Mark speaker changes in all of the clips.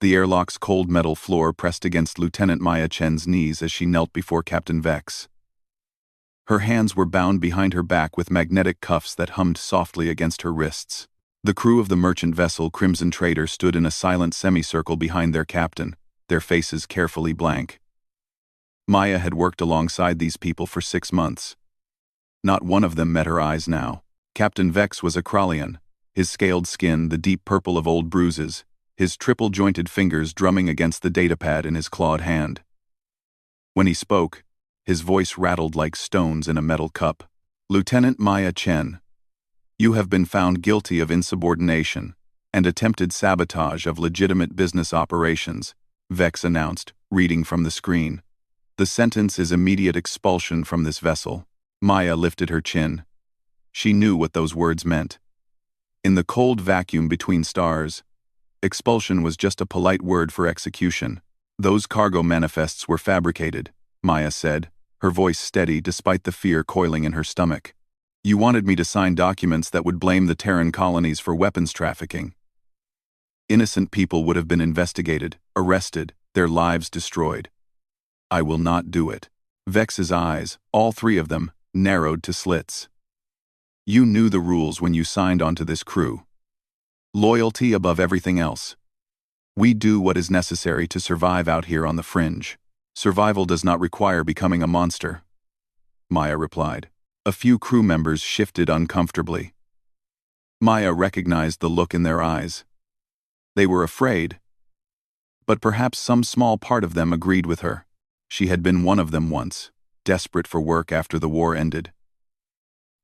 Speaker 1: The airlock's cold metal floor pressed against Lieutenant Maya Chen's knees as she knelt before Captain Vex. Her hands were bound behind her back with magnetic cuffs that hummed softly against her wrists. The crew of the merchant vessel Crimson Trader stood in a silent semicircle behind their captain, their faces carefully blank. Maya had worked alongside these people for 6 months. Not one of them met her eyes now. Captain Vex was a Krallian, his scaled skin the deep purple of old bruises, his triple-jointed fingers drumming against the datapad in his clawed hand. When he spoke, his voice rattled like stones in a metal cup. "Lieutenant Maya Chen, you have been found guilty of insubordination and attempted sabotage of legitimate business operations," Vex announced, reading from the screen. "The sentence is immediate expulsion from this vessel." Maya lifted her chin. She knew what those words meant. In the cold vacuum between stars, expulsion was just a polite word for execution. "Those cargo manifests were fabricated," Maya said, her voice steady despite the fear coiling in her stomach. "You wanted me to sign documents that would blame the Terran colonies for weapons trafficking. Innocent people would have been investigated, arrested, their lives destroyed. I will not do it." Vex's eyes, all 3 of them, narrowed to slits. "You knew the rules when you signed onto this crew. Loyalty above everything else. We do what is necessary to survive out here on the fringe. Survival does not require becoming a monster," Maya replied. A few crew members shifted uncomfortably. Maya recognized the look in their eyes. They were afraid, but perhaps some small part of them agreed with her. She had been one of them once, desperate for work after the war ended.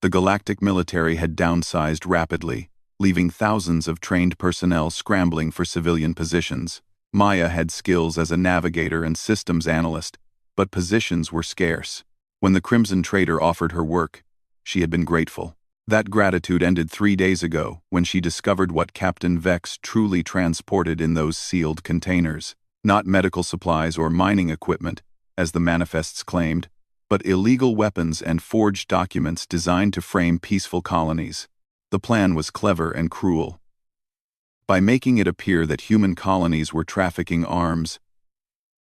Speaker 1: The galactic military had downsized rapidly, leaving thousands of trained personnel scrambling for civilian positions. Maya had skills as a navigator and systems analyst, but positions were scarce. When the Crimson Trader offered her work, she had been grateful. That gratitude ended 3 days ago when she discovered what Captain Vex truly transported in those sealed containers. Not medical supplies or mining equipment, as the manifests claimed, but illegal weapons and forged documents designed to frame peaceful colonies. The plan was clever and cruel. By making it appear that human colonies were trafficking arms,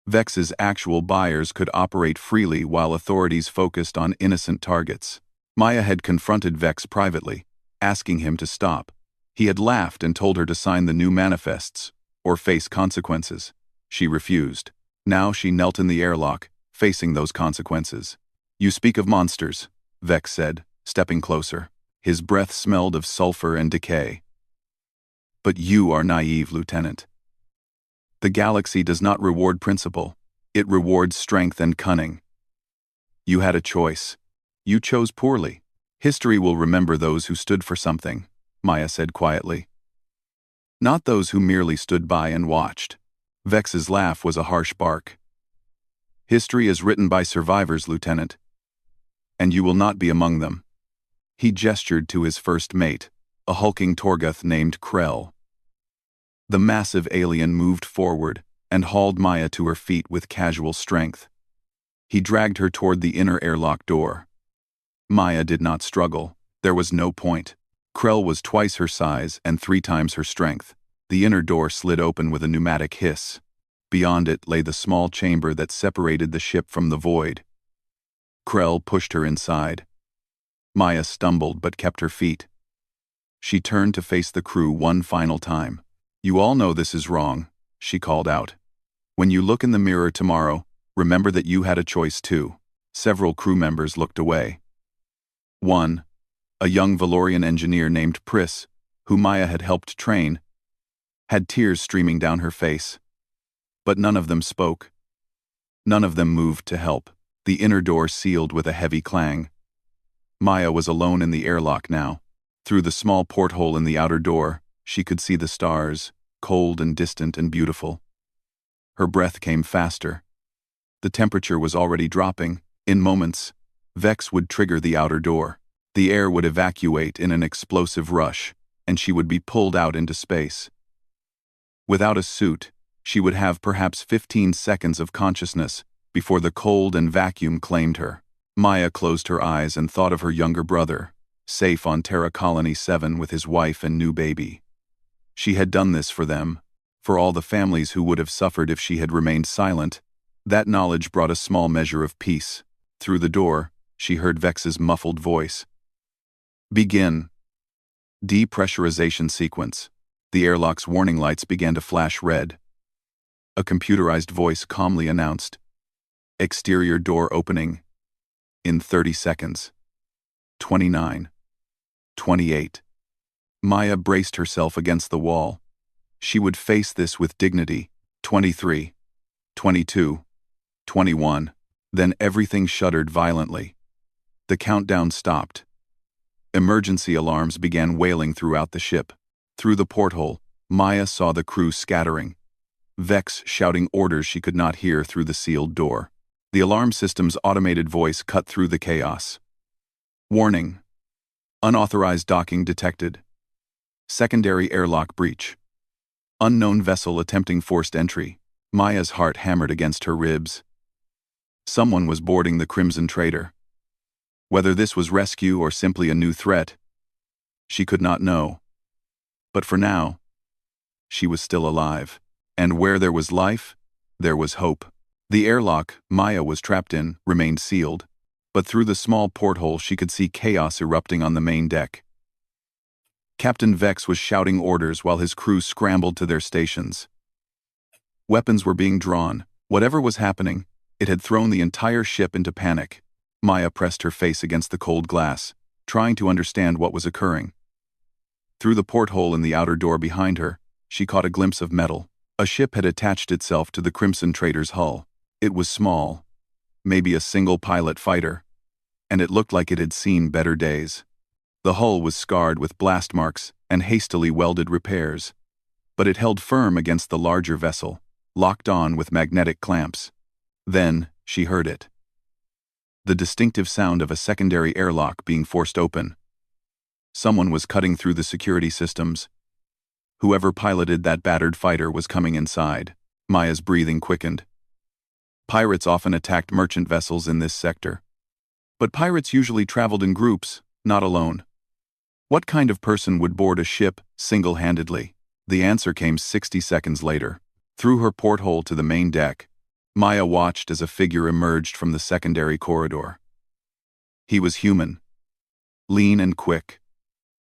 Speaker 1: Vex's actual buyers could operate freely while authorities focused on innocent targets. Maya had confronted Vex privately, asking him to stop. He had laughed and told her to sign the new manifests, or face consequences. She refused. Now she knelt in the airlock, facing those consequences. "You speak of monsters," Vex said, stepping closer. His breath smelled of sulfur and decay. "But you are naive, Lieutenant. The galaxy does not reward principle. It rewards strength and cunning. You had a choice. You chose poorly. History will remember those who stood for something," Maya said quietly. "Not those who merely stood by and watched." Vex's laugh was a harsh bark. "History is written by survivors, Lieutenant. And you will not be among them." He gestured to his first mate, a hulking Torguth named Krell. The massive alien moved forward and hauled Maya to her feet with casual strength. He dragged her toward the inner airlock door. Maya did not struggle. There was no point. Krell was twice her size and 3 times her strength. The inner door slid open with a pneumatic hiss. Beyond it lay the small chamber that separated the ship from the void. Krell pushed her inside. Maya stumbled but kept her feet. She turned to face the crew one final time. "You all know this is wrong," she called out. "When you look in the mirror tomorrow, remember that you had a choice too." Several crew members looked away. One, a young Valorian engineer named Pris, who Maya had helped train, had tears streaming down her face. But none of them spoke. None of them moved to help. The inner door sealed with a heavy clang. Maya was alone in the airlock now. Through the small porthole in the outer door, she could see the stars, cold and distant and beautiful. Her breath came faster. The temperature was already dropping. In moments, Vex would trigger the outer door. The air would evacuate in an explosive rush, and she would be pulled out into space. Without a suit, she would have perhaps 15 seconds of consciousness before the cold and vacuum claimed her. Maya closed her eyes and thought of her younger brother, safe on Terra Colony 7 with his wife and new baby. She had done this for them, For all the families who would have suffered if she had remained silent, that knowledge brought a small measure of peace. Through the door, she heard Vex's muffled voice. Begin. Depressurization sequence. The airlock's warning lights began to flash red. A computerized voice calmly announced, "Exterior door opening. In 30 seconds. 29. 28. Maya braced herself against the wall. She would face this with dignity. 23. 22. 21. Then everything shuddered violently. The countdown stopped. Emergency alarms began wailing throughout the ship. Through the porthole, Maya saw the crew scattering. Vex shouting orders she could not hear through the sealed door. The alarm system's automated voice cut through the chaos. Warning. Unauthorized docking detected. Secondary airlock breach. Unknown vessel attempting forced entry. Maya's heart hammered against her ribs. Someone was boarding the Crimson Trader. Whether this was rescue or simply a new threat, she could not know. But for now, she was still alive. And where there was life, there was hope. The airlock Maya was trapped in remained sealed, but through the small porthole she could see chaos erupting on the main deck. Captain Vex was shouting orders while his crew scrambled to their stations. Weapons were being drawn. Whatever was happening, it had thrown the entire ship into panic. Maya pressed her face against the cold glass, trying to understand what was occurring. Through the porthole in the outer door behind her, she caught a glimpse of metal. A ship had attached itself to the Crimson Trader's hull. It was small, maybe a single pilot fighter, and it looked like it had seen better days. The hull was scarred with blast marks and hastily welded repairs, but it held firm against the larger vessel, locked on with magnetic clamps. Then she heard it. The distinctive sound of a secondary airlock being forced open. Someone was cutting through the security systems. Whoever piloted that battered fighter was coming inside. Maya's breathing quickened. Pirates often attacked merchant vessels in this sector. But pirates usually traveled in groups, not alone. What kind of person would board a ship single-handedly? The answer came 60 seconds later. Through her porthole to the main deck, Maya watched as a figure emerged from the secondary corridor. He was human, lean and quick,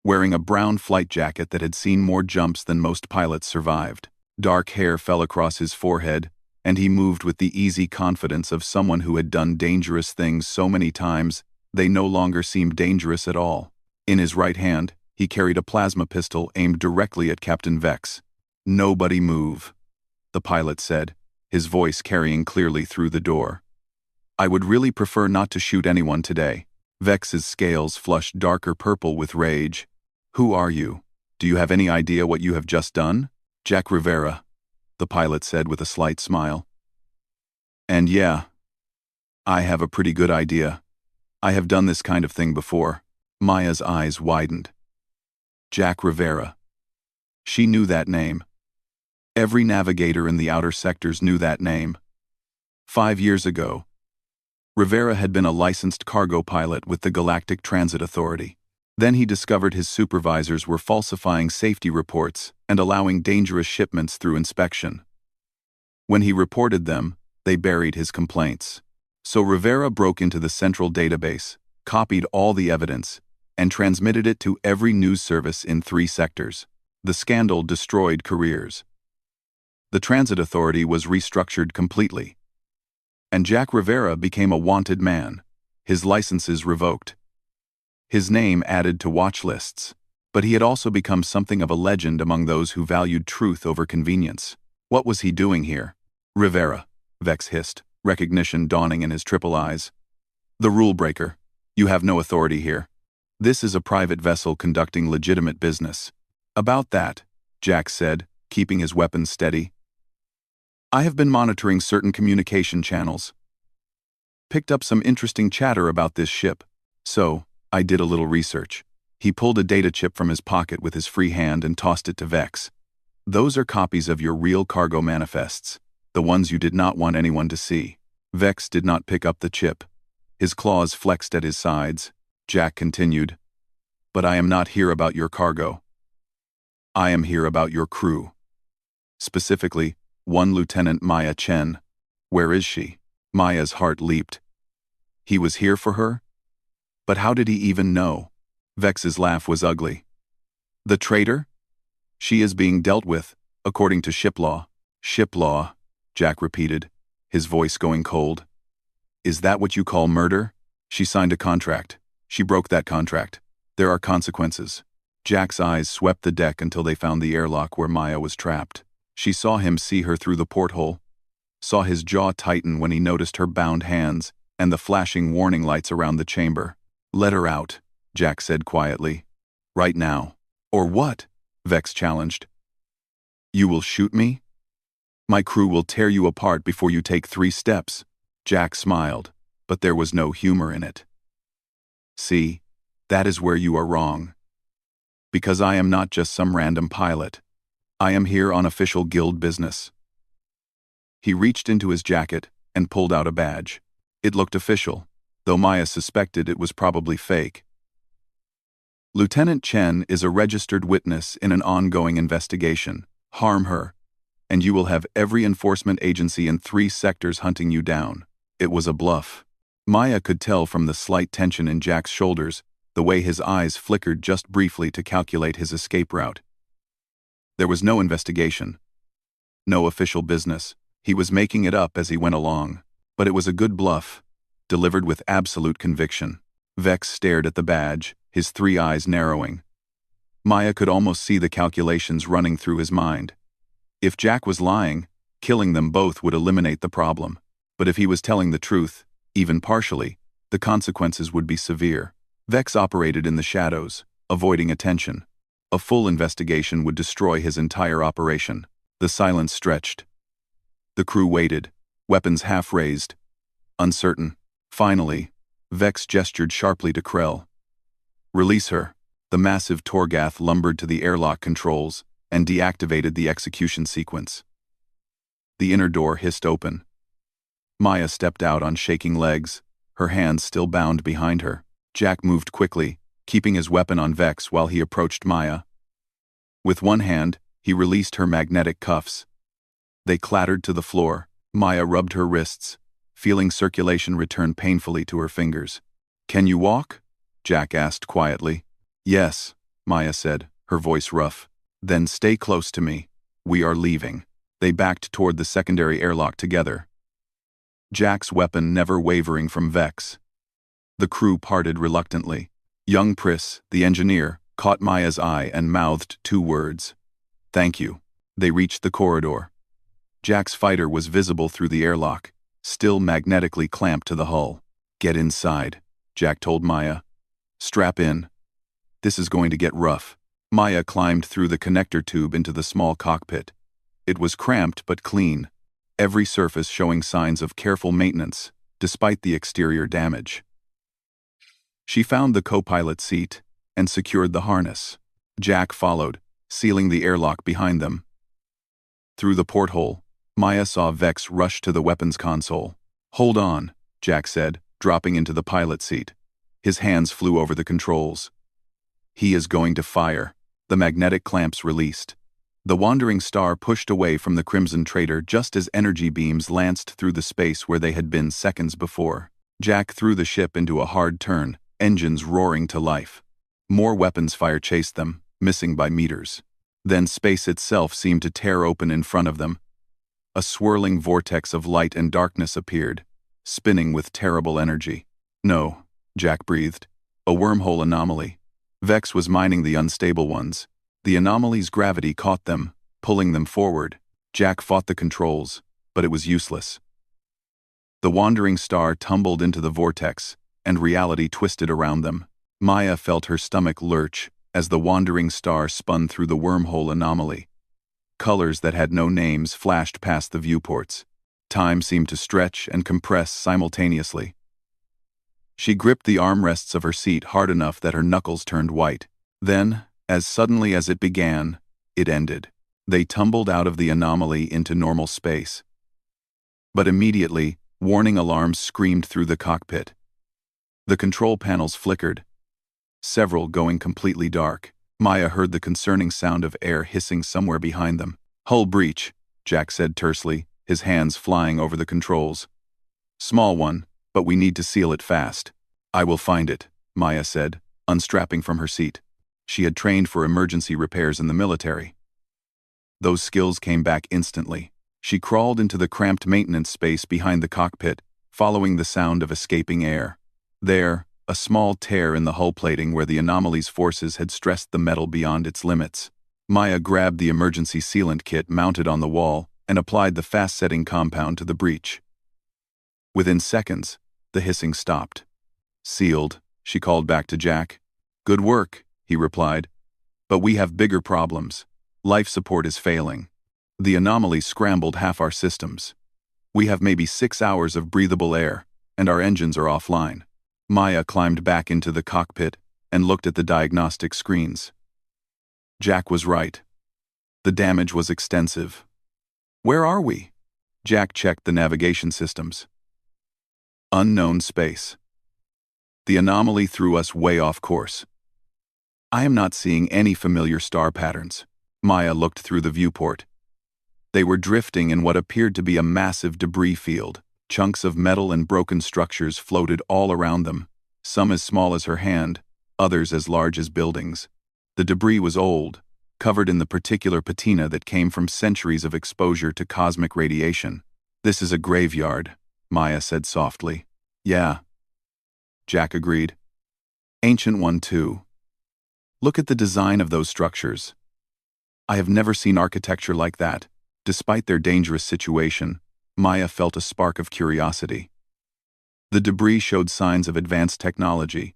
Speaker 1: wearing a brown flight jacket that had seen more jumps than most pilots survived. Dark hair fell across his forehead, and he moved with the easy confidence of someone who had done dangerous things so many times they no longer seemed dangerous at all. In his right hand, he carried a plasma pistol aimed directly at Captain Vex. "Nobody move," the pilot said, his voice carrying clearly through the door. "I would really prefer not to shoot anyone today." Vex's scales flushed darker purple with rage. "Who are you? Do you have any idea what you have just done?" "Jack Rivera," the pilot said with a slight smile. "And yeah, I have a pretty good idea. I have done this kind of thing before." Maya's eyes widened. Jack Rivera. She knew that name. Every navigator in the outer sectors knew that name. 5 years ago, Rivera had been a licensed cargo pilot with the Galactic Transit Authority. Then he discovered his supervisors were falsifying safety reports and allowing dangerous shipments through inspection. When he reported them, they buried his complaints. So Rivera broke into the central database, copied all the evidence, and transmitted it to every news service in 3 sectors. The scandal destroyed careers. The Transit Authority was restructured completely. And Jack Rivera became a wanted man, his licenses revoked. His name added to watch lists, but he had also become something of a legend among those who valued truth over convenience. What was he doing here? "Rivera," Vex hissed, recognition dawning in his triple eyes. "The rule breaker. You have no authority here. This is a private vessel conducting legitimate business." "About that," Jack said, keeping his weapon steady. "I have been monitoring certain communication channels. Picked up some interesting chatter about this ship, so I did a little research." He pulled a data chip from his pocket with his free hand and tossed it to Vex. "Those are copies of your real cargo manifests, the ones you did not want anyone to see." Vex did not pick up the chip. His claws flexed at his sides. Jack continued, "But I am not here about your cargo. I am here about your crew. Specifically, one Lieutenant Maya Chen. Where is she? Maya's heart leaped. He was here for her? But how did he even know? Vex's laugh was ugly. The traitor? She is being dealt with, according to ship law. Ship law, Jack repeated, his voice going cold. Is that what you call murder? She signed a contract. She broke that contract. There are consequences. Jack's eyes swept the deck until they found the airlock where Maya was trapped. She saw him see her through the porthole, saw his jaw tighten when he noticed her bound hands and the flashing warning lights around the chamber. Let her out, Jack said quietly. Right now. Or what? Vex challenged. You will shoot me? My crew will tear you apart before you take 3 steps. Jack smiled, but there was no humor in it. See, that is where you are wrong. Because I am not just some random pilot. I am here on official guild business. He reached into his jacket and pulled out a badge. It looked official, though Maya suspected it was probably fake. Lieutenant Chen is a registered witness in an ongoing investigation. Harm her, and you will have every enforcement agency in 3 sectors hunting you down. It was a bluff. Maya could tell from the slight tension in Jack's shoulders, the way his eyes flickered just briefly to calculate his escape route. There was no investigation. No official business. He was making it up as he went along. But it was a good bluff, delivered with absolute conviction. Vex stared at the badge, his 3 eyes narrowing. Maya could almost see the calculations running through his mind. If Jack was lying, killing them both would eliminate the problem. But if he was telling the truth, even partially, the consequences would be severe. Vex operated in the shadows, avoiding attention. A full investigation would destroy his entire operation. The silence stretched. The crew waited, weapons half raised, uncertain. Finally, Vex gestured sharply to Krell. Release her. The massive Torgath lumbered to the airlock controls and deactivated the execution sequence. The inner door hissed open. Maya stepped out on shaking legs, her hands still bound behind her. Jack moved quickly, keeping his weapon on Vex while he approached Maya. With one hand, he released her magnetic cuffs. They clattered to the floor. Maya rubbed her wrists, feeling circulation return painfully to her fingers. Can you walk? Jack asked quietly. Yes, Maya said, her voice rough. Then stay close to me. We are leaving. They backed toward the secondary airlock together, Jack's weapon never wavering from Vex. The crew parted reluctantly. Young Pris, the engineer, caught Maya's eye and mouthed 2 words. Thank you. They reached the corridor. Jack's fighter was visible through the airlock, still magnetically clamped to the hull. Get inside, Jack told Maya. Strap in. This is going to get rough. Maya climbed through the connector tube into the small cockpit. It was cramped but clean, every surface showing signs of careful maintenance, despite the exterior damage. She found the co-pilot seat and secured the harness. Jack followed, sealing the airlock behind them. Through the porthole, Maya saw Vex rush to the weapons console. Hold on, Jack said, dropping into the pilot seat. His hands flew over the controls. He is going to fire. The magnetic clamps released. The wandering star pushed away from the Crimson Trader just as energy beams lanced through the space where they had been seconds before. Jack threw the ship into a hard turn, engines roaring to life. More weapons fire chased them, missing by meters. Then space itself seemed to tear open in front of them. A swirling vortex of light and darkness appeared, spinning with terrible energy. No, Jack breathed. A wormhole anomaly. Vex was mining the unstable ones. The anomaly's gravity caught them, pulling them forward. Jack fought the controls, but it was useless. The wandering star tumbled into the vortex, and reality twisted around them. Maya felt her stomach lurch as the wandering star spun through the wormhole anomaly. Colors that had no names flashed past the viewports. Time seemed to stretch and compress simultaneously. She gripped the armrests of her seat hard enough that her knuckles turned white. Then, as suddenly as it began, it ended. They tumbled out of the anomaly into normal space. But immediately, warning alarms screamed through the cockpit. The control panels flickered, several going completely dark. Maya heard the concerning sound of air hissing somewhere behind them. Hull breach, Jack said tersely, his hands flying over the controls. Small one, but we need to seal it fast. I will find it, Maya said, unstrapping from her seat. She had trained for emergency repairs in the military. Those skills came back instantly. She crawled into the cramped maintenance space behind the cockpit, following the sound of escaping air. There, a small tear in the hull plating where the anomaly's forces had stressed the metal beyond its limits. Maya grabbed the emergency sealant kit mounted on the wall and applied the fast-setting compound to the breach. Within seconds, the hissing stopped. Sealed, she called back to Jack. Good work, he replied. But we have bigger problems. Life support is failing. The anomaly scrambled half our systems. We have maybe 6 hours of breathable air, and our engines are offline. Maya climbed back into the cockpit and looked at the diagnostic screens. Jack was right. The damage was extensive. Where are we? Jack checked the navigation systems. Unknown space. The anomaly threw us way off course. I am not seeing any familiar star patterns. Maya looked through the viewport. They were drifting in what appeared to be a massive debris field. Chunks of metal and broken structures floated all around them, some as small as her hand, others as large as buildings. The debris was old, covered in the particular patina that came from centuries of exposure to cosmic radiation. This is a graveyard, Maya said softly. Yeah. Jack agreed. Ancient one too. Look at the design of those structures. I have never seen architecture like that. Despite their dangerous situation, Maya felt a spark of curiosity. The debris showed signs of advanced technology,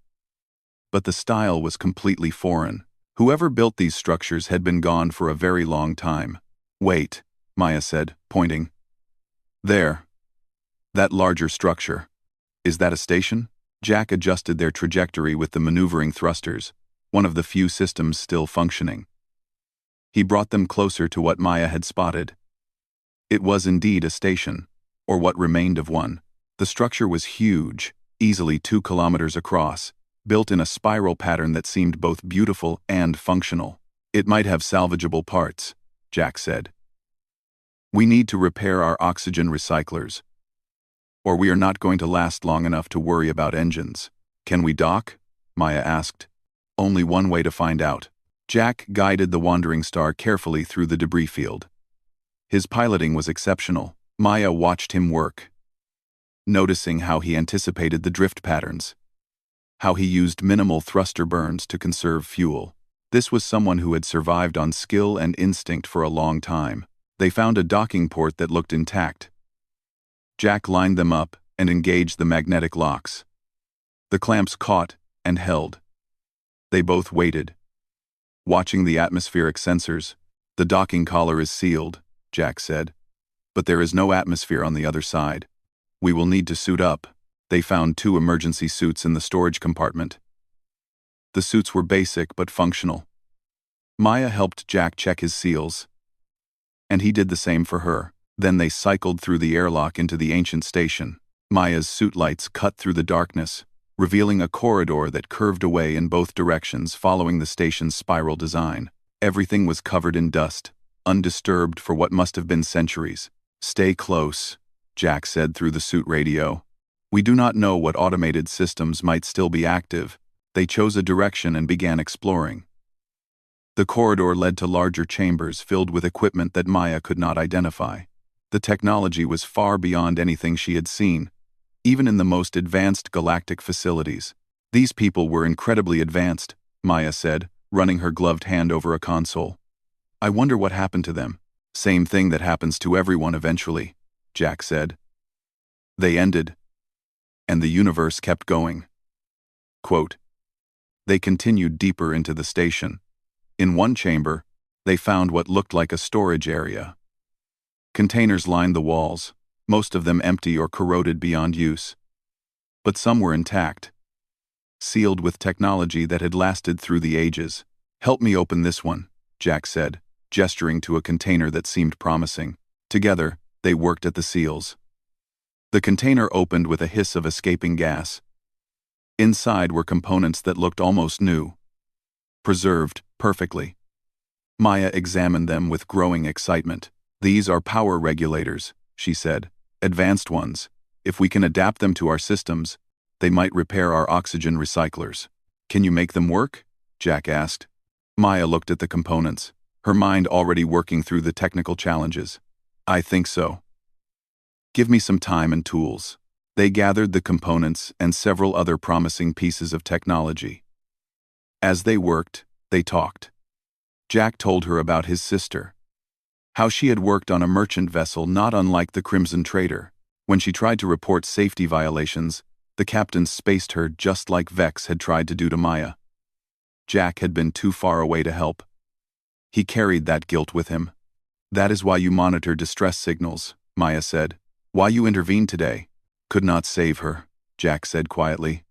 Speaker 1: but the style was completely foreign. Whoever built these structures had been gone for a very long time. Wait, Maya said, pointing. There. That larger structure. Is that a station? Jack adjusted their trajectory with the maneuvering thrusters, one of the few systems still functioning. He brought them closer to what Maya had spotted. It was indeed a station, or what remained of one. The structure was huge, easily 2 kilometers across, built in a spiral pattern that seemed both beautiful and functional. It might have salvageable parts, Jack said. We need to repair our oxygen recyclers, or we are not going to last long enough to worry about engines. Can we dock? Maya asked. Only one way to find out. Jack guided the wandering star carefully through the debris field. His piloting was exceptional. Maya watched him work, noticing how he anticipated the drift patterns, how he used minimal thruster burns to conserve fuel. This was someone who had survived on skill and instinct for a long time. They found a docking port that looked intact. Jack lined them up and engaged the magnetic locks. The clamps caught and held. They both waited, watching the atmospheric sensors. The docking collar is sealed, Jack said, but there is no atmosphere on the other side. We will need to suit up. They found 2 emergency suits in the storage compartment. The suits were basic but functional. Maya helped Jack check his seals, and he did the same for her. Then they cycled through the airlock into the ancient station. Maya's suit lights cut through the darkness, revealing a corridor that curved away in both directions following the station's spiral design. Everything was covered in dust, undisturbed for what must have been centuries. Stay close, Jack said through the suit radio. We do not know what automated systems might still be active. They chose a direction and began exploring. The corridor led to larger chambers filled with equipment that Maya could not identify. The technology was far beyond anything she had seen, even in the most advanced galactic facilities. These people were incredibly advanced, Maya said, running her gloved hand over a console. I wonder what happened to them. Same thing that happens to everyone eventually, Jack said. They ended, and the universe kept going. Quote, they continued deeper into the station. In one chamber, they found what looked like a storage area. Containers lined the walls, most of them empty or corroded beyond use. But some were intact, sealed with technology that had lasted through the ages. Help me open this one, Jack said, gesturing to a container that seemed promising. Together, they worked at the seals. The container opened with a hiss of escaping gas. Inside were components that looked almost new, preserved perfectly. Maya examined them with growing excitement. These are power regulators, she said. Advanced ones. If we can adapt them to our systems, they might repair our oxygen recyclers. Can you make them work? Jack asked. Maya looked at the components, her mind already working through the technical challenges. I think so. Give me some time and tools. They gathered the components and several other promising pieces of technology. As they worked, they talked. Jack told her about his sister. How she had worked on a merchant vessel not unlike the Crimson Trader. When she tried to report safety violations, the captain spaced her just like Vex had tried to do to Maya. Jack had been too far away to help. He carried that guilt with him. That is why you monitor distress signals, Maya said. Why you intervened today. Could not save her, Jack said quietly.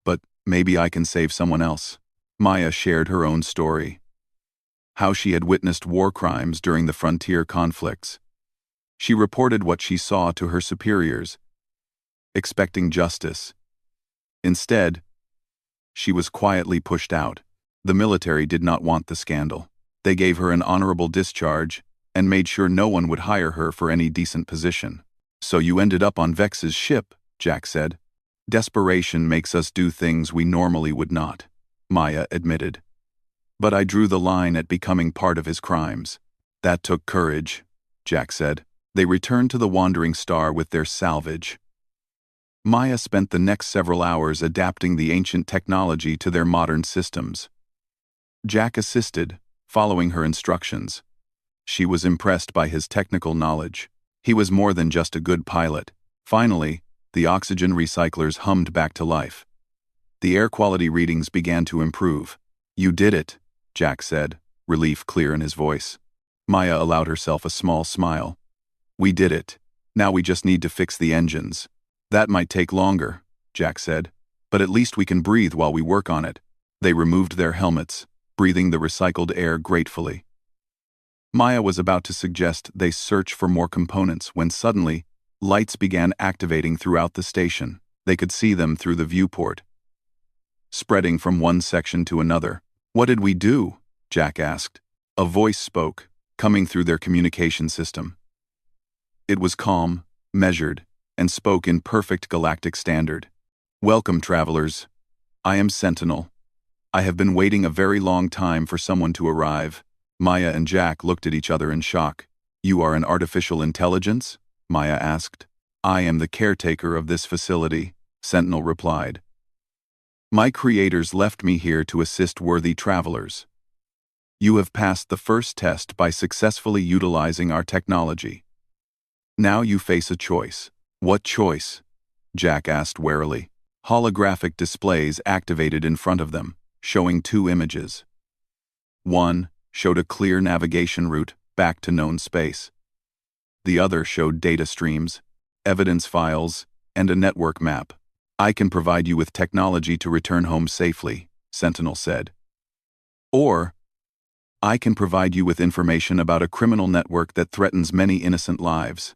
Speaker 1: But maybe I can save someone else. Maya shared her own story. How she had witnessed war crimes during the frontier conflicts. She reported what she saw to her superiors, expecting justice. Instead, she was quietly pushed out. The military did not want the scandal. They gave her an honorable discharge and made sure no one would hire her for any decent position. So you ended up on Vex's ship, Jack said. Desperation makes us do things we normally would not, Maya admitted. But I drew the line at becoming part of his crimes. That took courage, Jack said. They returned to the Wandering Star with their salvage. Maya spent the next several hours adapting the ancient technology to their modern systems. Jack assisted, following her instructions. She was impressed by his technical knowledge. He was more than just a good pilot. Finally, the oxygen recyclers hummed back to life. The air quality readings began to improve. You did it, Jack said, relief clear in his voice. Maya allowed herself a small smile. We did it. Now we just need to fix the engines. That might take longer, Jack said, but at least we can breathe while we work on it. They removed their helmets, breathing the recycled air gratefully. Maya was about to suggest they search for more components when suddenly, lights began activating throughout the station. They could see them through the viewport, spreading from one section to another. What did we do? Jack asked. A voice spoke, coming through their communication system. It was calm, measured, and spoke in perfect galactic standard. Welcome, travelers. I am Sentinel. I have been waiting a very long time for someone to arrive. Maya and Jack looked at each other in shock. You are an artificial intelligence? Maya asked. I am the caretaker of this facility, Sentinel replied. My creators left me here to assist worthy travelers. You have passed the first test by successfully utilizing our technology. Now you face a choice. What choice? Jack asked warily. Holographic displays activated in front of them, showing two images. One showed a clear navigation route back to known space. The other showed data streams, evidence files, and a network map. I can provide you with technology to return home safely, Sentinel said. Or, I can provide you with information about a criminal network that threatens many innocent lives.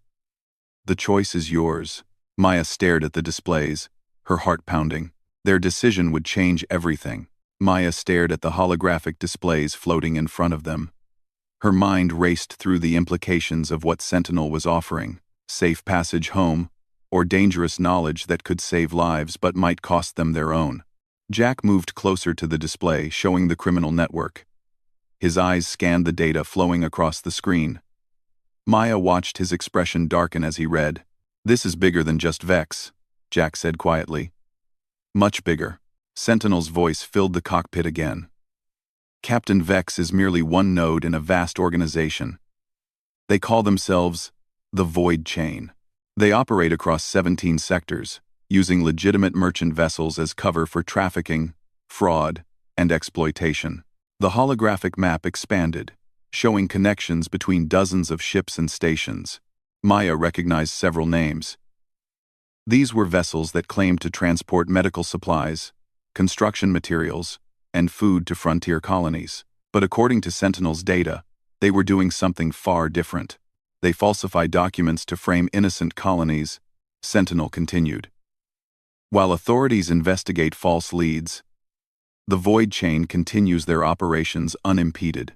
Speaker 1: The choice is yours. Maya stared at the displays, her heart pounding. Their decision would change everything. Maya stared at the holographic displays floating in front of them. Her mind raced through the implications of what Sentinel was offering: safe passage home, or dangerous knowledge that could save lives but might cost them their own. Jack moved closer to the display, showing the criminal network. His eyes scanned the data flowing across the screen. Maya watched his expression darken as he read. This is bigger than just Vex, Jack said quietly. Much bigger. Sentinel's voice filled the cockpit again. Captain Vex is merely one node in a vast organization. They call themselves the Void Chain. They operate across 17 sectors, using legitimate merchant vessels as cover for trafficking, fraud, and exploitation. The holographic map expanded, showing connections between dozens of ships and stations. Maya recognized several names. These were vessels that claimed to transport medical supplies, construction materials, and food to frontier colonies. But according to Sentinel's data, they were doing something far different. They falsified documents to frame innocent colonies, Sentinel continued. While authorities investigate false leads, the Void Chain continues their operations unimpeded.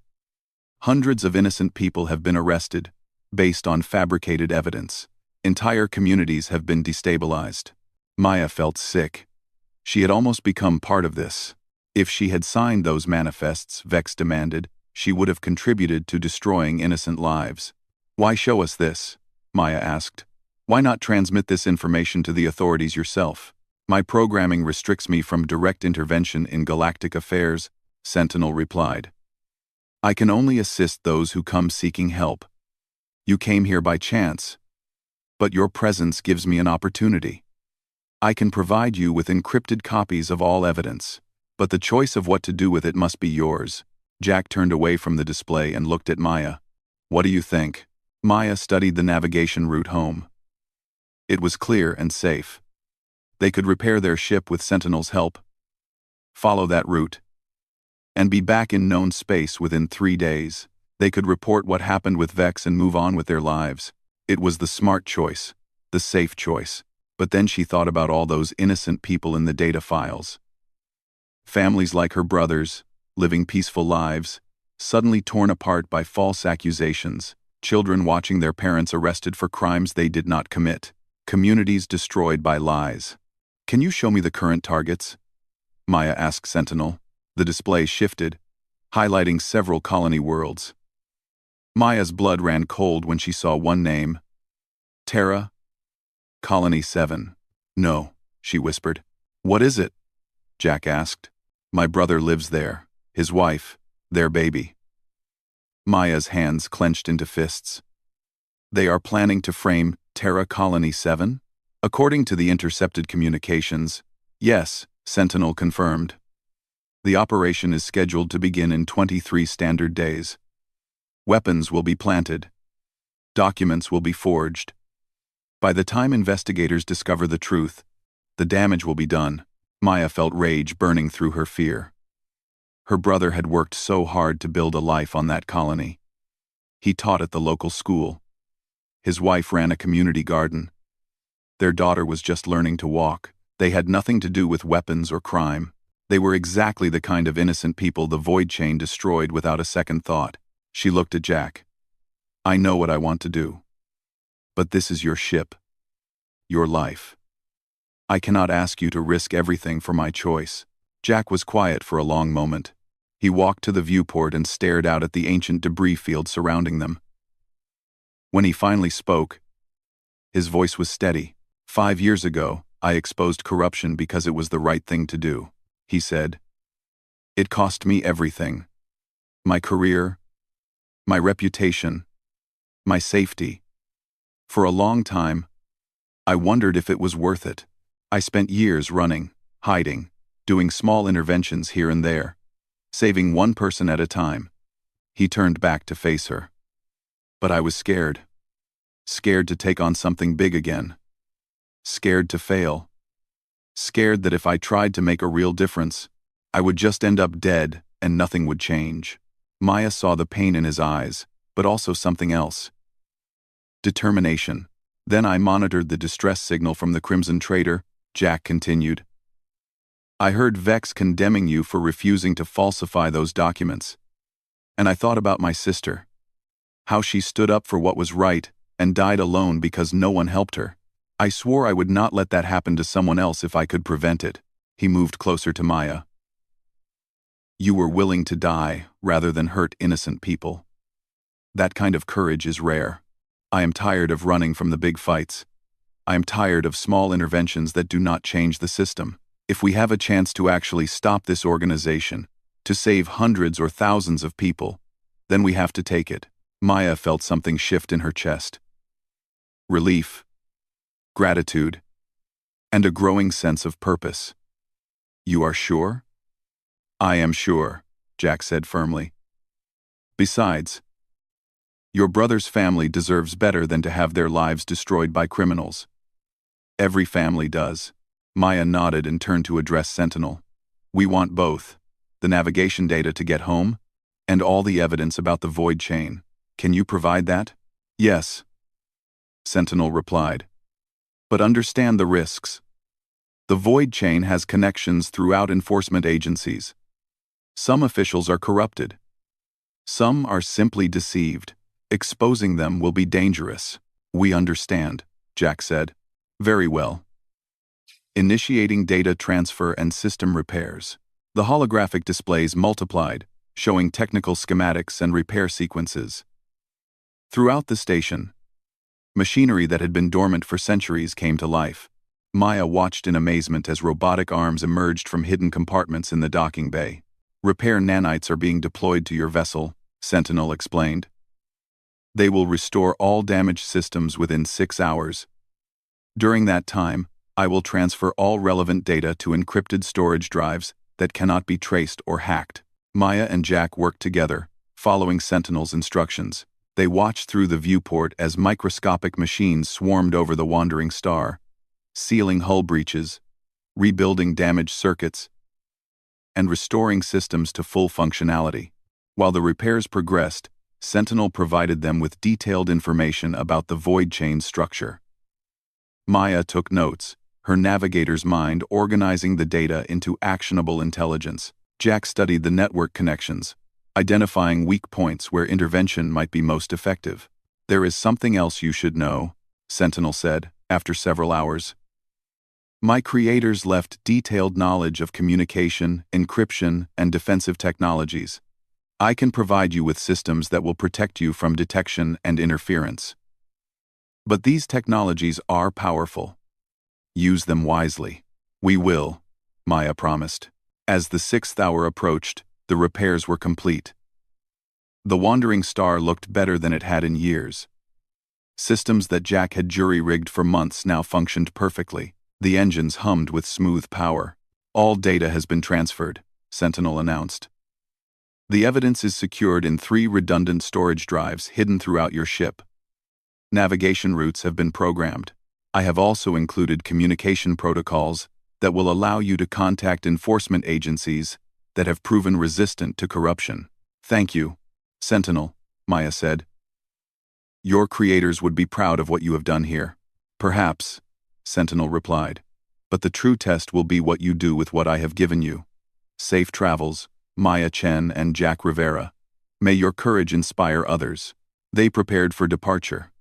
Speaker 1: Hundreds of innocent people have been arrested, based on fabricated evidence. Entire communities have been destabilized. Maya felt sick. She had almost become part of this. If she had signed those manifests, Vex demanded, she would have contributed to destroying innocent lives. Why show us this? Maya asked. Why not transmit this information to the authorities yourself? My programming restricts me from direct intervention in galactic affairs, Sentinel replied. I can only assist those who come seeking help. You came here by chance, but your presence gives me an opportunity. I can provide you with encrypted copies of all evidence, but the choice of what to do with it must be yours. Jack turned away from the display and looked at Maya. What do you think? Maya studied the navigation route home. It was clear and safe. They could repair their ship with Sentinel's help, follow that route, and be back in known space within 3 days. They could report what happened with Vex and move on with their lives. It was the smart choice, the safe choice. But then she thought about all those innocent people in the data files. Families like her brothers, living peaceful lives, suddenly torn apart by false accusations, children watching their parents arrested for crimes they did not commit, communities destroyed by lies. Can you show me the current targets? Maya asked Sentinel. The display shifted, highlighting several colony worlds. Maya's blood ran cold when she saw one name. Terra, Colony 7. No, she whispered. What is it? Jack asked. My brother lives there, his wife, their baby. Maya's hands clenched into fists. They are planning to frame Terra Colony 7? According to the intercepted communications, yes, Sentinel confirmed. The operation is scheduled to begin in 23 standard days. Weapons will be planted. Documents will be forged. By the time investigators discover the truth, the damage will be done. Maya felt rage burning through her fear. Her brother had worked so hard to build a life on that colony. He taught at the local school. His wife ran a community garden. Their daughter was just learning to walk. They had nothing to do with weapons or crime. They were exactly the kind of innocent people the Void Chain destroyed without a second thought. She looked at Jack. I know what I want to do. But this is your ship. Your life. I cannot ask you to risk everything for my choice. Jack was quiet for a long moment. He walked to the viewport and stared out at the ancient debris field surrounding them. When he finally spoke, his voice was steady. 5 years ago, I exposed corruption because it was the right thing to do, he said. It cost me everything. My career, my reputation, my safety. For a long time, I wondered if it was worth it. I spent years running, hiding, doing small interventions here and there, saving one person at a time. He turned back to face her. But I was scared. Scared to take on something big again. Scared to fail. Scared that if I tried to make a real difference, I would just end up dead and nothing would change. Maya saw the pain in his eyes, but also something else. Determination. Then I monitored the distress signal from the Crimson Trader, Jack continued. I heard Vex condemning you for refusing to falsify those documents. And I thought about my sister. How she stood up for what was right and died alone because no one helped her. I swore I would not let that happen to someone else if I could prevent it. He moved closer to Maya. You were willing to die rather than hurt innocent people. That kind of courage is rare. I am tired of running from the big fights. I am tired of small interventions that do not change the system. If we have a chance to actually stop this organization, to save hundreds or thousands of people, then we have to take it. Maya felt something shift in her chest. Relief, gratitude, and a growing sense of purpose. You are sure? I am sure, Jack said firmly. Besides, your brother's family deserves better than to have their lives destroyed by criminals. Every family does. Maya nodded and turned to address Sentinel. We want both. The navigation data to get home, and all the evidence about the Void Chain. Can you provide that? Yes, Sentinel replied. But understand the risks. The Void Chain has connections throughout enforcement agencies. Some officials are corrupted. Some are simply deceived. Exposing them will be dangerous. We understand, Jack said. Very well. Initiating data transfer and system repairs. The holographic displays multiplied, showing technical schematics and repair sequences. Throughout the station, machinery that had been dormant for centuries came to life. Maya watched in amazement as robotic arms emerged from hidden compartments in the docking bay. Repair nanites are being deployed to your vessel, Sentinel explained. They will restore all damaged systems within 6 hours. During that time, I will transfer all relevant data to encrypted storage drives that cannot be traced or hacked. Maya and Jack worked together, following Sentinel's instructions. They watched through the viewport as microscopic machines swarmed over the wandering star, sealing hull breaches, rebuilding damaged circuits, and restoring systems to full functionality. While the repairs progressed, Sentinel provided them with detailed information about the void chain structure. Maya took notes, her navigator's mind organizing the data into actionable intelligence. Jack studied the network connections, identifying weak points where intervention might be most effective. There is something else you should know, Sentinel said, after several hours. My creators left detailed knowledge of communication, encryption, and defensive technologies. I can provide you with systems that will protect you from detection and interference. But these technologies are powerful. Use them wisely. We will, Maya promised. As the 6th hour approached, the repairs were complete. The wandering star looked better than it had in years. Systems that Jack had jury-rigged for months now functioned perfectly. The engines hummed with smooth power. All data has been transferred, Sentinel announced. The evidence is secured in 3 redundant storage drives hidden throughout your ship. Navigation routes have been programmed. I have also included communication protocols that will allow you to contact enforcement agencies that have proven resistant to corruption. Thank you, Sentinel, Maya said. Your creators would be proud of what you have done here. Perhaps, Sentinel replied, but the true test will be what you do with what I have given you. Safe travels, Maya Chen and Jack Rivera. May your courage inspire others. They prepared for departure.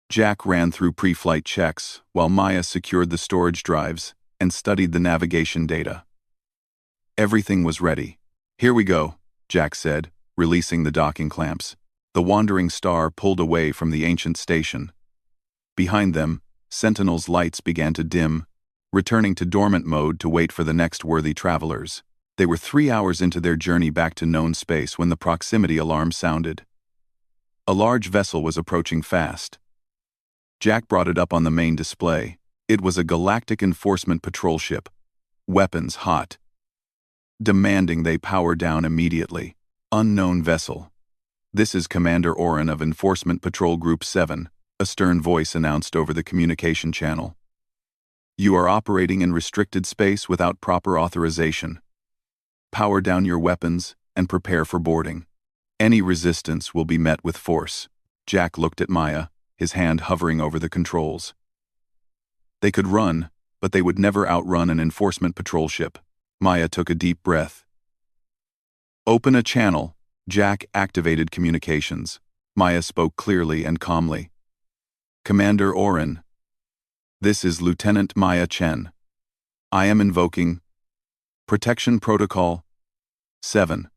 Speaker 1: Jack ran through pre-flight checks, while Maya secured the storage drives and studied the navigation data. Everything was ready. Here we go, Jack said, releasing the docking clamps. The wandering star pulled away from the ancient station. Behind them, Sentinel's lights began to dim, returning to dormant mode to wait for the next worthy travelers. They were 3 hours into their journey back to known space when the proximity alarm sounded. A large vessel was approaching fast. Jack brought it up on the main display. It was a Galactic Enforcement Patrol ship, weapons hot, demanding they power down immediately. Unknown vessel. This is Commander Oren of Enforcement Patrol Group 7, a stern voice announced over the communication channel. You are operating in restricted space without proper authorization. Power down your weapons and prepare for boarding. Any resistance will be met with force. Jack looked at Maya, his hand hovering over the controls. They could run, but they would never outrun an enforcement patrol ship. Maya took a deep breath. Open a channel. Jack activated communications. Maya spoke clearly and calmly. Commander Oren. This is Lieutenant Maya Chen. I am invoking Protection Protocol 7.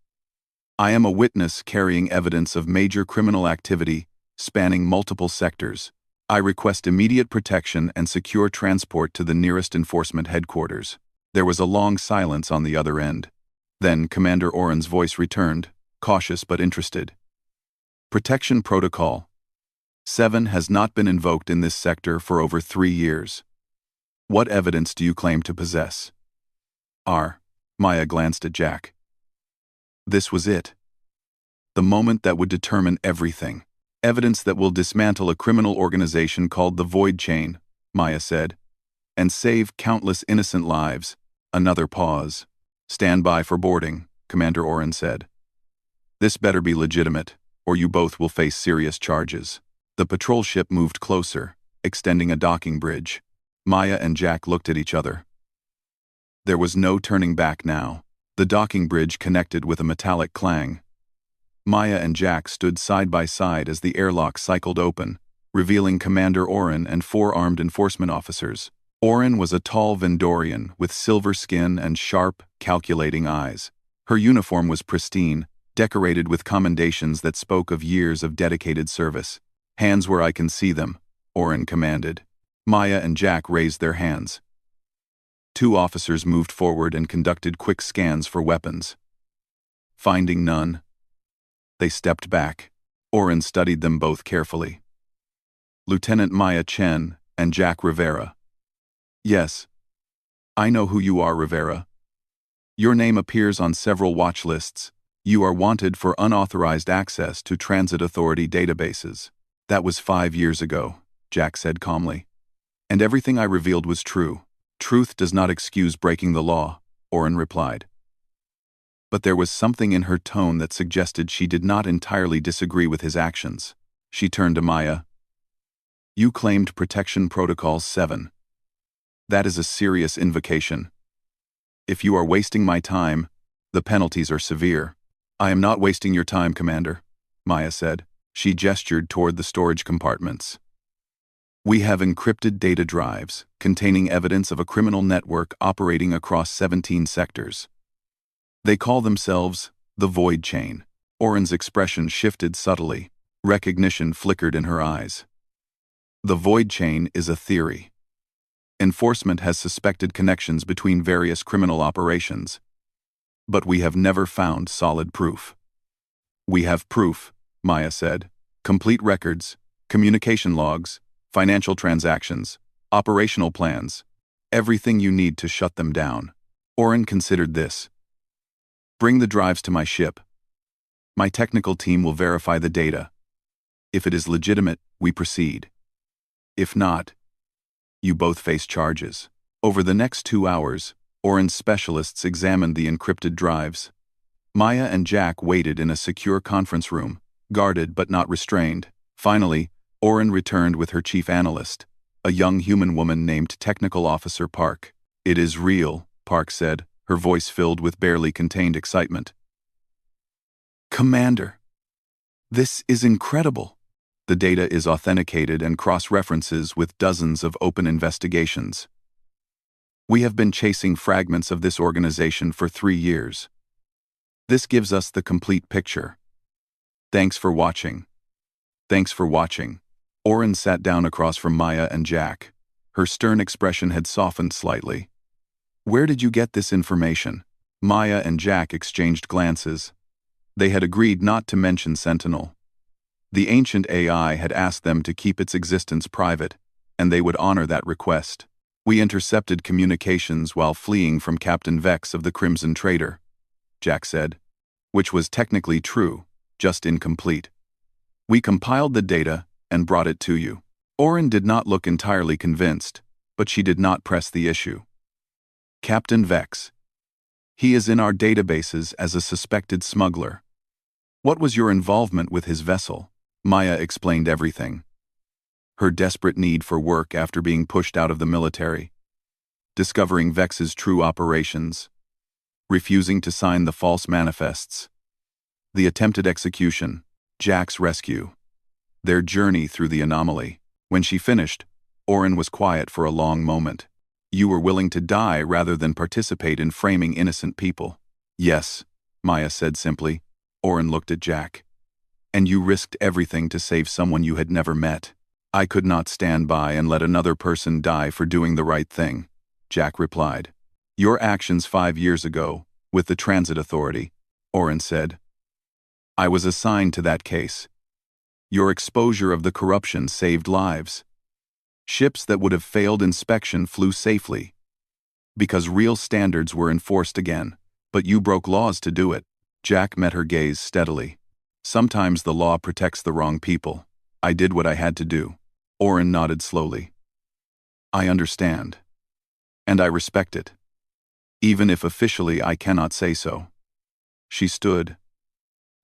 Speaker 1: I am a witness carrying evidence of major criminal activity spanning multiple sectors. I request immediate protection and secure transport to the nearest enforcement headquarters. There was a long silence on the other end. Then Commander Oren's voice returned, cautious but interested. Protection Protocol 7 has not been invoked in this sector for over 3 years. What evidence do you claim to possess? Maya glanced at Jack. This was it. The moment that would determine everything. Evidence that will dismantle a criminal organization called the Void Chain, Maya said, and save countless innocent lives. Another pause. Stand by for boarding, Commander Oren said. This better be legitimate, or you both will face serious charges. The patrol ship moved closer, extending a docking bridge. Maya and Jack looked at each other. There was no turning back now. The docking bridge connected with a metallic clang. Maya and Jack stood side by side as the airlock cycled open, revealing Commander Orin and 4 armed enforcement officers. Orin was a tall Vendorian with silver skin and sharp, calculating eyes. Her uniform was pristine, decorated with commendations that spoke of years of dedicated service. "Hands where I can see them," Orin commanded. Maya and Jack raised their hands. 2 officers moved forward and conducted quick scans for weapons. Finding none, they stepped back. Orin studied them both carefully. "Lieutenant Maya Chen and Jack Rivera." "Yes. I know who you are, Rivera. Your name appears on several watch lists. You are wanted for unauthorized access to Transit Authority databases." "That was 5 years ago," Jack said calmly. "And everything I revealed was true." "Truth does not excuse breaking the law," Orin replied. But there was something in her tone that suggested she did not entirely disagree with his actions. She turned to Maya. "You claimed Protection Protocol 7. That is a serious invocation. If you are wasting my time, the penalties are severe." "I am not wasting your time, Commander," Maya said. She gestured toward the storage compartments. "We have encrypted data drives containing evidence of a criminal network operating across 17 sectors. They call themselves the Void Chain." Orin's expression shifted subtly. Recognition flickered in her eyes. "The Void Chain is a theory. Enforcement has suspected connections between various criminal operations, but we have never found solid proof." "We have proof," Maya said. "Complete records, communication logs, financial transactions, operational plans, everything you need to shut them down." Orin considered this. "Bring the drives to my ship. My technical team will verify the data. If it is legitimate, we proceed. If not, you both face charges." Over the next 2 hours, Orin's specialists examined the encrypted drives. Maya and Jack waited in a secure conference room, guarded but not restrained. Finally, Orin returned with her chief analyst, a young human woman named Technical Officer Park. "It is real," Park said, her voice filled with barely contained excitement. "Commander, this is incredible." "The data is authenticated and cross-references with dozens of open investigations. We have been chasing fragments of this organization for 3 years. This gives us the complete picture. Thanks for watching." "Thanks for watching." Orin sat down across from Maya and Jack. Her stern expression had softened slightly. "Where did you get this information?" Maya and Jack exchanged glances. They had agreed not to mention Sentinel. The ancient AI had asked them to keep its existence private, and they would honor that request. "We intercepted communications while fleeing from Captain Vex of the Crimson Trader," Jack said, which was technically true, just incomplete. "We compiled the data and brought it to you." Orin did not look entirely convinced, but she did not press the issue. "Captain Vex. He is in our databases as a suspected smuggler. What was your involvement with his vessel?" Maya explained everything. Her desperate need for work after being pushed out of the military, discovering Vex's true operations, refusing to sign the false manifests, the attempted execution, Jack's rescue, their journey through the anomaly. When she finished, Orin was quiet for a long moment. "You were willing to die rather than participate in framing innocent people." "Yes," Maya said simply. Orin looked at Jack. "And you risked everything to save someone you had never met." "I could not stand by and let another person die for doing the right thing," Jack replied. "Your actions 5 years ago, with the Transit Authority," Orin said. "I was assigned to that case. Your exposure of the corruption saved lives. Ships that would have failed inspection flew safely, because real standards were enforced again, but you broke laws to do it." Jack met her gaze steadily. "Sometimes the law protects the wrong people. I did what I had to do." Orin nodded slowly. "I understand. And I respect it. Even if officially I cannot say so." She stood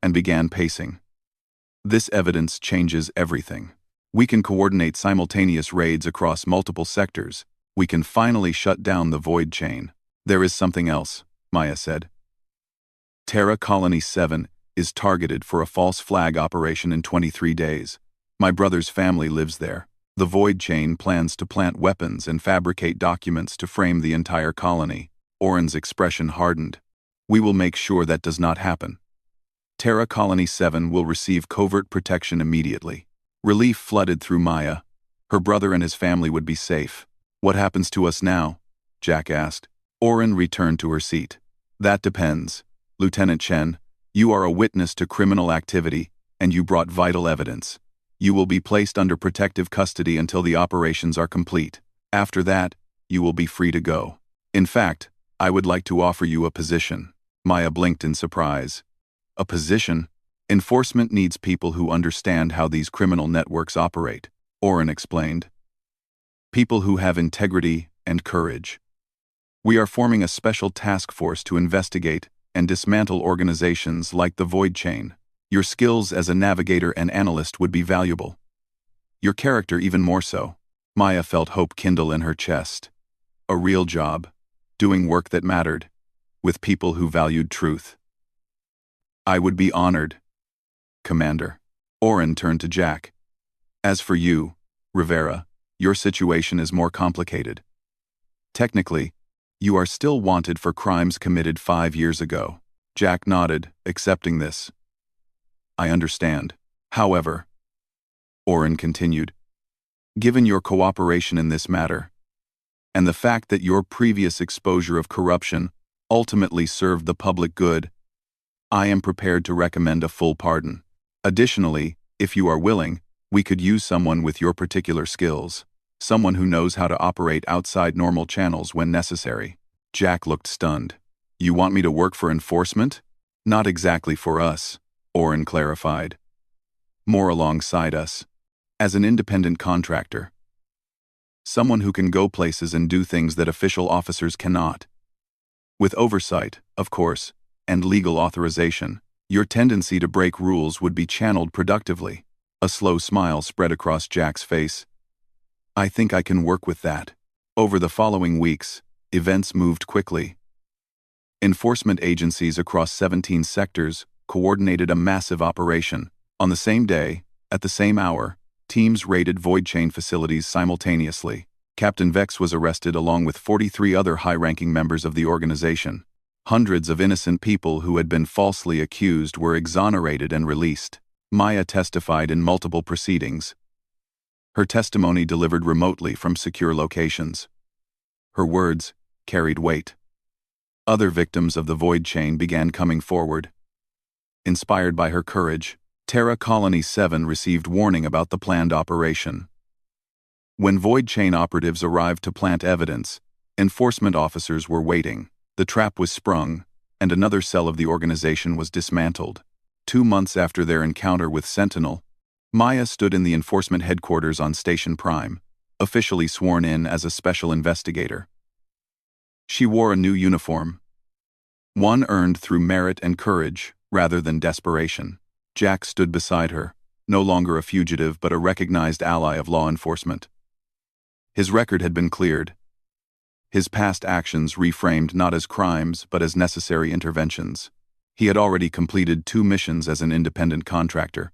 Speaker 1: and began pacing. "This evidence changes everything. We can coordinate simultaneous raids across multiple sectors. We can finally shut down the Void Chain." "There is something else," Maya said. "Terra Colony 7 is targeted for a false flag operation in 23 days. My brother's family lives there. The Void Chain plans to plant weapons and fabricate documents to frame the entire colony. Oren's expression hardened. We will make sure that does not happen. Terra Colony 7 will receive covert protection immediately. Relief flooded through Maya. Her brother and his family would be safe. What happens to us now? Jack asked. Oren returned to her seat. That depends. Lieutenant Chen, you are a witness to criminal activity, and you brought vital evidence. You will be placed under protective custody until the operations are complete. After that, you will be free to go. In fact, I would like to offer you a position. Maya blinked in surprise. A position? Enforcement needs people who understand how these criminal networks operate, Oren explained. People who have integrity and courage. We are forming a special task force to investigate and dismantle organizations like the Void Chain. Your skills as a navigator and analyst would be valuable. Your character even more so. Maya felt hope kindle in her chest. A real job, doing work that mattered, with people who valued truth. I would be honored, Commander. Oren turned to Jack. As for you, Rivera, your situation is more complicated. Technically, you are still wanted for crimes committed 5 years ago. Jack nodded, accepting this. I understand. However, Oren continued, given your cooperation in this matter, and the fact that your previous exposure of corruption ultimately served the public good, I am prepared to recommend a full pardon. Additionally, if you are willing, we could use someone with your particular skills, someone who knows how to operate outside normal channels when necessary. Jack looked stunned. You want me to work for enforcement? Not exactly for us, Oren clarified. More alongside us. As an independent contractor. Someone who can go places and do things that official officers cannot. With oversight, of course, and legal authorization, your tendency to break rules would be channeled productively. A slow smile spread across Jack's face. I think I can work with that. Over the following weeks, events moved quickly. Enforcement agencies across 17 sectors coordinated a massive operation. On the same day, at the same hour, teams raided Void Chain facilities simultaneously. Captain Vex was arrested along with 43 other high-ranking members of the organization. Hundreds of innocent people who had been falsely accused were exonerated and released. Maya testified in multiple proceedings. Her testimony delivered remotely from secure locations. Her words carried weight. Other victims of the Void Chain began coming forward. Inspired by her courage, Terra Colony 7 received warning about the planned operation. When Void Chain operatives arrived to plant evidence, enforcement officers were waiting. The trap was sprung, and another cell of the organization was dismantled. 2 months after their encounter with Sentinel, Maya stood in the enforcement headquarters on Station Prime, officially sworn in as a special investigator. She wore a new uniform. One earned through merit and courage, rather than desperation. Jack stood beside her, no longer a fugitive but a recognized ally of law enforcement. His record had been cleared. His past actions reframed not as crimes but as necessary interventions. He had already completed 2 missions as an independent contractor,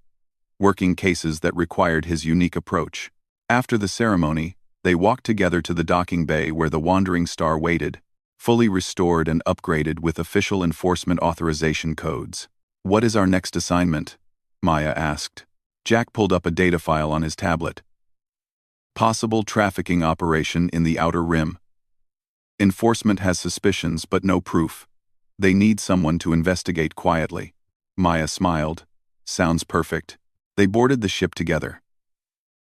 Speaker 1: working cases that required his unique approach. After the ceremony, they walked together to the docking bay where the Wandering Star waited, fully restored and upgraded with official enforcement authorization codes. What is our next assignment? Maya asked. Jack pulled up a data file on his tablet. Possible trafficking operation in the Outer Rim. Enforcement has suspicions but no proof. They need someone to investigate quietly. Maya smiled. Sounds perfect. They boarded the ship together.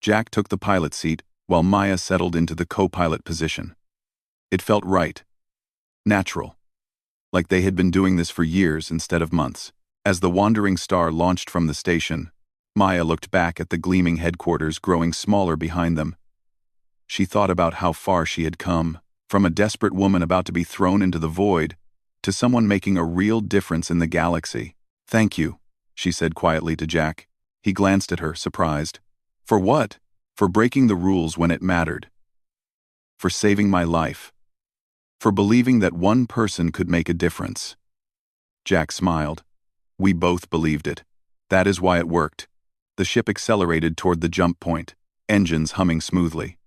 Speaker 1: Jack took the pilot seat while Maya settled into the co-pilot position. It felt right. Natural. Like they had been doing this for years instead of months. As the Wandering Star launched from the station, Maya looked back at the gleaming headquarters growing smaller behind them. She thought about how far she had come, from a desperate woman about to be thrown into the void, to someone making a real difference in the galaxy. Thank you, she said quietly to Jack. He glanced at her, surprised. For what? For breaking the rules when it mattered. For saving my life. For believing that one person could make a difference. Jack smiled. We both believed it. That is why it worked. The ship accelerated toward the jump point, engines humming smoothly.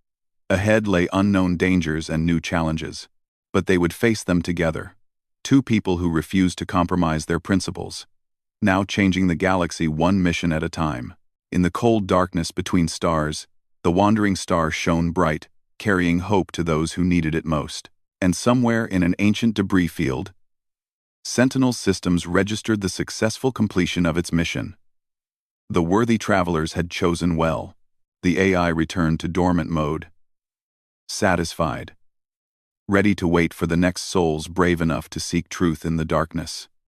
Speaker 1: Ahead lay unknown dangers and new challenges. But they would face them together. Two people who refused to compromise their principles. Now changing the galaxy one mission at a time. In the cold darkness between stars, the wandering star shone bright, carrying hope to those who needed it most. And somewhere in an ancient debris field, Sentinel Systems registered the successful completion of its mission. The worthy travelers had chosen well. The AI returned to dormant mode. Satisfied. Ready to wait for the next souls brave enough to seek truth in the darkness.